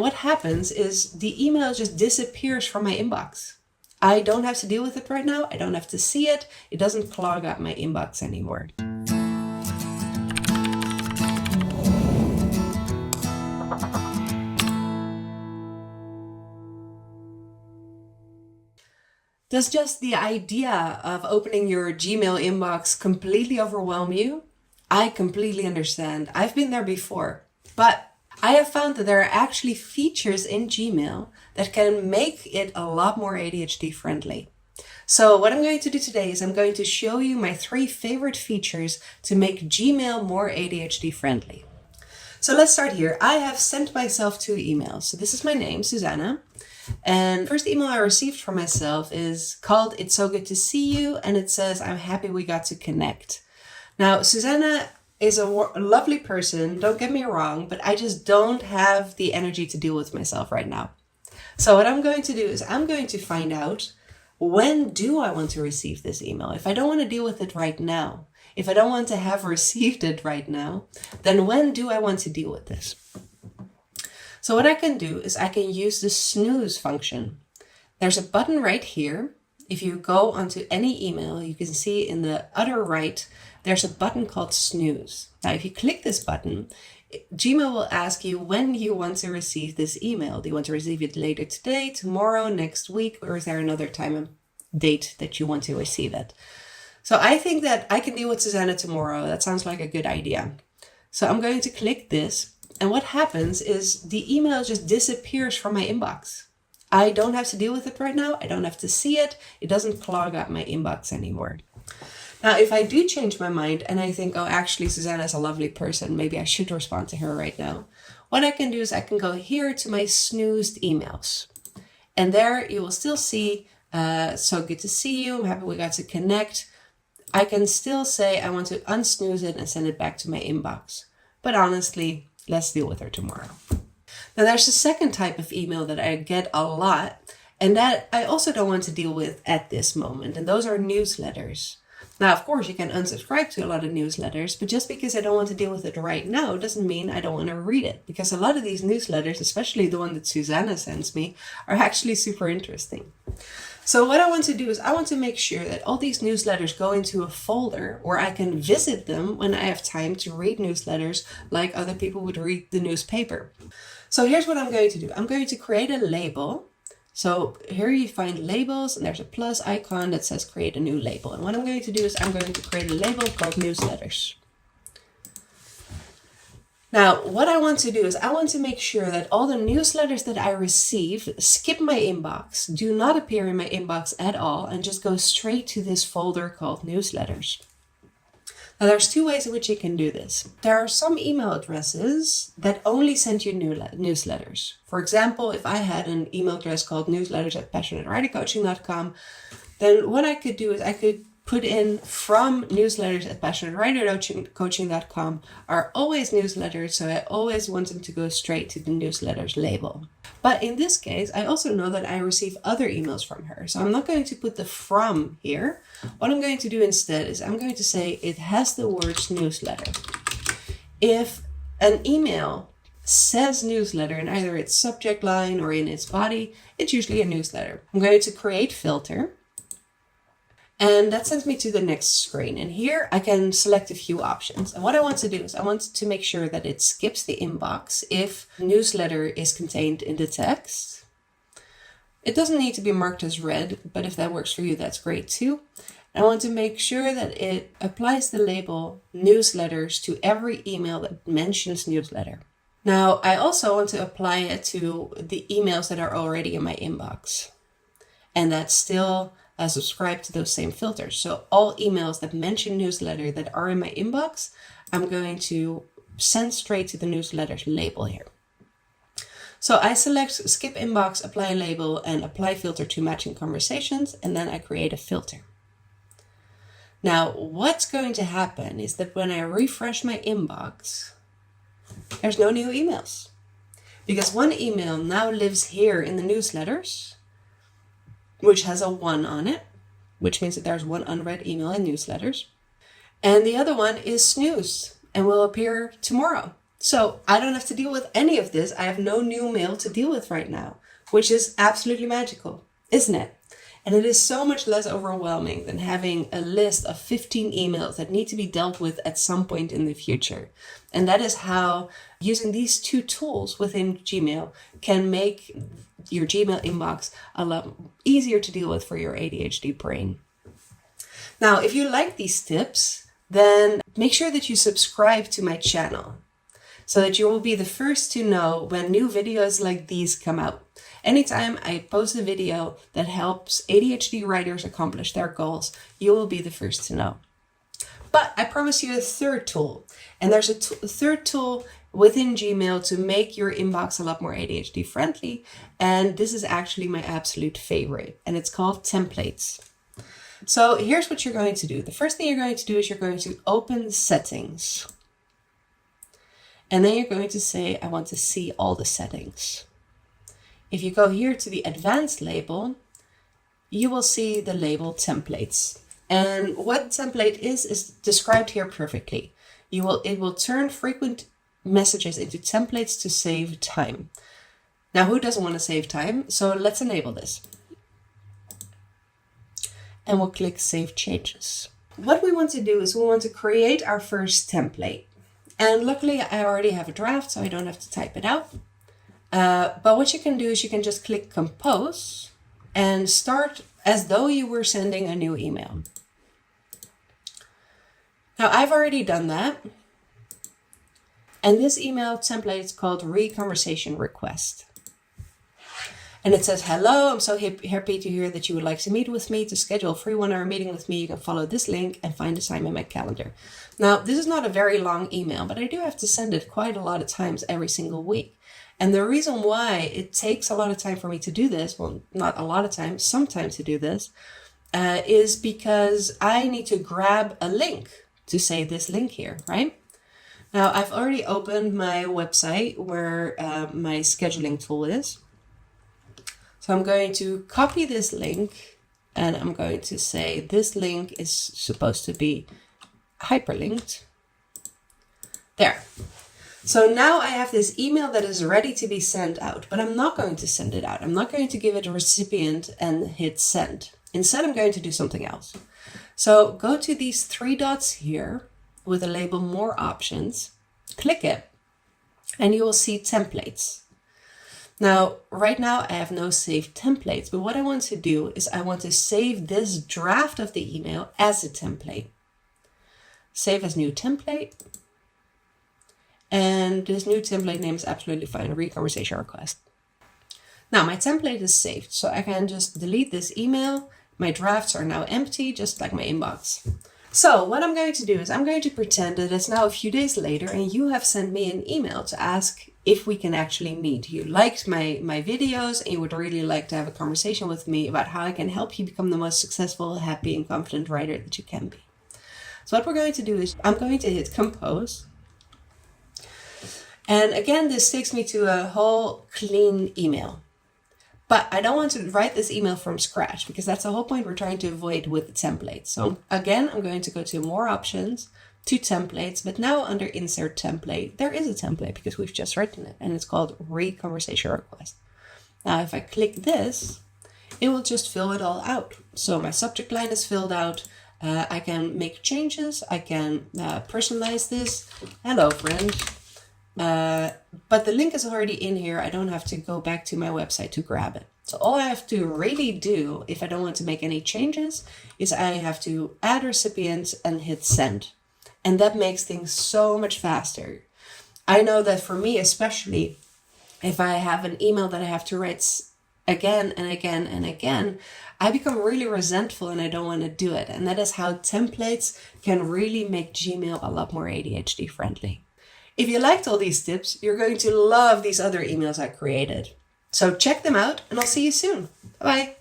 And what happens is the email just disappears from my inbox. I don't have to deal with it right now. I don't have to see it. It doesn't clog up my inbox anymore. Does just the idea of opening your Gmail inbox completely overwhelm you? I completely understand. I've been there before. But I have found that there are actually features in Gmail that can make it a lot more ADHD friendly. So what I'm going to do today is I'm going to show you my 3 favorite features to make Gmail more ADHD friendly. So let's start here. I have sent myself 2 emails. So this is my name, Susanna. And the first email I received from myself is called "It's so good to see you," and it says, "I'm happy we got to connect." Now, Susanna is a lovely person, don't get me wrong, but I just don't have the energy to deal with myself right now. So what I'm going to do is I'm going to find out, when do I want to receive this email? If I don't want to deal with it right now, if I don't want to have received it right now, then when do I want to deal with this? So what I can do is I can use the snooze function. There's a button right here. If you go onto any email, you can see in the other right, there's a button called snooze. Now, if you click this button, Gmail will ask you when you want to receive this email. Do you want to receive it later today, tomorrow, next week, or is there another time and date that you want to receive it? So I think that I can deal with Susanna tomorrow. That sounds like a good idea. So I'm going to click this. And what happens is the email just disappears from my inbox. I don't have to deal with it right now. I don't have to see it. It doesn't clog up my inbox anymore. Now, if I do change my mind and I think, oh, actually, Susanna is a lovely person, maybe I should respond to her right now. What I can do is I can go here to my snoozed emails. And there you will still see, so good to see you. I'm happy we got to connect. I can still say I want to unsnooze it and send it back to my inbox. But honestly, let's deal with her tomorrow. Now, there's a second type of email that I get a lot, and that I also don't want to deal with at this moment, and those are newsletters. Now, of course, you can unsubscribe to a lot of newsletters, but just because I don't want to deal with it right now doesn't mean I don't want to read it, because a lot of these newsletters, especially the one that Susanna sends me, are actually super interesting. So what I want to do is I want to make sure that all these newsletters go into a folder where I can visit them when I have time to read newsletters like other people would read the newspaper. So here's what I'm going to do. I'm going to create a label. So here you find labels and there's a plus icon that says create a new label. And what I'm going to do is I'm going to create a label called newsletters. Now, what I want to do is I want to make sure that all the newsletters that I receive skip my inbox, do not appear in my inbox at all, and just go straight to this folder called newsletters. Now, there's 2 ways in which you can do this. There are some email addresses that only send you newsletters. For example, if I had an email address called newsletters@passionatewritercoaching.com, then what I could do is I could put in from newsletters@passionatewritercoaching.com are always newsletters, so I always want them to go straight to the newsletters label. But in this case, I also know that I receive other emails from her, so I'm not going to put the from here. What I'm going to do instead is I'm going to say it has the words newsletter. If an email says newsletter in either its subject line or in its body, it's usually a newsletter. I'm going to create filter. And that sends me to the next screen. And here I can select a few options. And what I want to do is I want to make sure that it skips the inbox if newsletter is contained in the text. It doesn't need to be marked as read, but if that works for you, that's great too. I want to make sure that it applies the label newsletters to every email that mentions newsletter. Now, I also want to apply it to the emails that are already in my inbox. And that's still subscribe to those same filters. So all emails that mention newsletter that are in my inbox, I'm going to send straight to the newsletters label here. So I select skip inbox, apply label, and apply filter to matching conversations, and then I create a filter. Now, what's going to happen is that when I refresh my inbox, there's no new emails, because one email now lives here in the newsletters, which has a 1 on it, which means that there's one unread email in newsletters. And the other one is snooze and will appear tomorrow. So I don't have to deal with any of this. I have no new mail to deal with right now, which is absolutely magical, isn't it? And it is so much less overwhelming than having a list of 15 emails that need to be dealt with at some point in the future. And that is how using these two tools within Gmail can make your Gmail inbox a lot easier to deal with for your ADHD brain. Now, if you like these tips, then make sure that you subscribe to my channel so that you will be the first to know when new videos like these come out. Anytime I post a video that helps ADHD writers accomplish their goals, you will be the first to know. But I promise you a third tool. And there's a third tool within Gmail to make your inbox a lot more ADHD friendly. And this is actually my absolute favorite. And it's called templates. So here's what you're going to do. The first thing you're going to do is you're going to open settings. And then you're going to say, I want to see all the settings. If you go here to the advanced label, you will see the label templates. And what template is described here perfectly. It will turn frequent messages into templates to save time. Now, who doesn't want to save time? So let's enable this. And we'll click Save Changes. What we want to do is we want to create our first template. And luckily, I already have a draft, so I don't have to type it out. But what you can do is you can just click Compose and start as though you were sending a new email. Now, I've already done that. And this email template is called Re-Conversation Request. And it says, hello, I'm so happy to hear that you would like to meet with me. To schedule a free 1-hour meeting with me, you can follow this link and find the time in my calendar. Now, this is not a very long email, but I do have to send it quite a lot of times every single week. And the reason why it takes a lot of time for me to do this, well, not a lot of time, some time to do this, is because I need to grab a link to say this link here, right? Now, I've already opened my website where my scheduling tool is. So I'm going to copy this link and I'm going to say this link is supposed to be hyperlinked. There. So now I have this email that is ready to be sent out, but I'm not going to send it out. I'm not going to give it a recipient and hit send. Instead, I'm going to do something else. So go to these 3 dots here with the label More Options, click it, and you will see templates. Now, right now I have no saved templates, but what I want to do is I want to save this draft of the email as a template. Save as new template. And this new template name is absolutely fine, Re-Conversation Request. Now my template is saved, so I can just delete this email. My drafts are now empty, just like my inbox. So what I'm going to do is I'm going to pretend that it's now a few days later and you have sent me an email to ask if we can actually meet. You liked my videos and you would really like to have a conversation with me about how I can help you become the most successful, happy, and confident writer that you can be. So what we're going to do is I'm going to hit Compose. And again, this takes me to a whole clean email. But I don't want to write this email from scratch because that's the whole point we're trying to avoid with the template. So again, I'm going to go to More Options, to Templates, but now under Insert Template, there is a template because we've just written it and it's called Re-Conversation Request. Now, if I click this, it will just fill it all out. So my subject line is filled out. I can make changes. I can personalize this. Hello, friend. But the link is already in here. I don't have to go back to my website to grab it. So all I have to really do, if I don't want to make any changes, is I have to add recipients and hit send. And that makes things so much faster. I know that for me, especially if I have an email that I have to write again and again and again, I become really resentful and I don't want to do it. And that is how templates can really make Gmail a lot more ADHD friendly. If you liked all these tips, you're going to love these other emails I created. So check them out and I'll see you soon. Bye-bye.